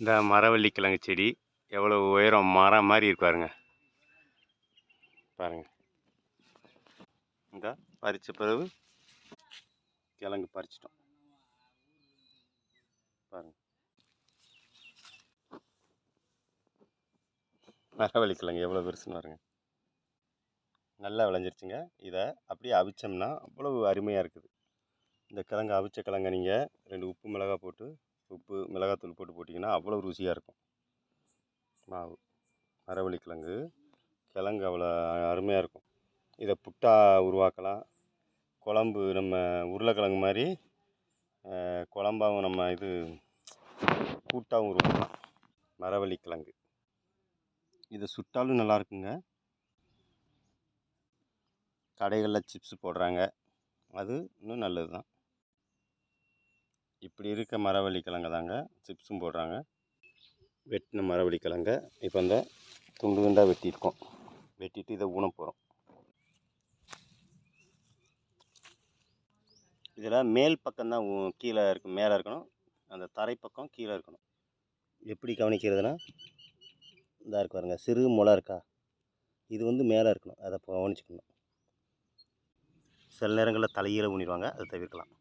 இந்த மரவள்ளி கிழங்கு செடி எவ்வளோ உயரம் மரம் மாதிரி இருப்பாருங்க. பாருங்க, இந்த பறித்த பிறகு கிழங்கு பறிச்சிட்டோம். பாருங்க, மரவள்ளி கிழங்கு எவ்வளோ பெருசுன்னு பாருங்க. நல்லா விளைஞ்சிருச்சுங்க. இதை அப்படியே அவிச்சோம்னா அவ்வளவு அருமையாக இருக்குது. இந்த கிழங்கு அவிச்ச கிழங்கை நீங்கள் 2 உப்பு மிளகாய் போட்டு மிளகாத்தூள் போட்டு போட்டிங்கன்னா அவ்வளோ ருசியாக இருக்கும். மாவு மரவள்ளி கிழங்கு அவ்வளோ அருமையாக இருக்கும். இதை புட்டா உருவாக்கலாம். குழம்பு நம்ம உருளைக்கிழங்கு மாதிரி குழம்பாகவும் நம்ம கூட்டாகவும் உருவாக்கலாம். மரவள்ளி கிழங்கு இதை சுட்டாலும் நல்லாயிருக்குங்க. கடைகளில் சிப்ஸ் போடுறாங்க, அது இன்னும் நல்லது தான். இப்படி இருக்க மரவள்ளி கிழங்கு தாங்க சிப்ஸும் போடுறாங்க. வெட்டின மரவள்ளி கிழங்க இப்போ இந்த துண்டு துண்டாக வெட்டிட்டு இதை ஊன போகிறோம். இதில் மேல் பக்கம்தான் கீழே இருக்கும், மேலே இருக்கணும். அந்த தரை பக்கம் கீழே இருக்கணும். எப்படி கவனிக்கிறதுனா, இந்த இருக்கு பாருங்க, சிறு முளை இருக்கா, இது மேலே இருக்கணும். அதை கவனிச்சுக்கணும். சில நேரங்களில் தலைகீழ ஊனிடுவாங்க, அதை தவிர்க்கலாம்.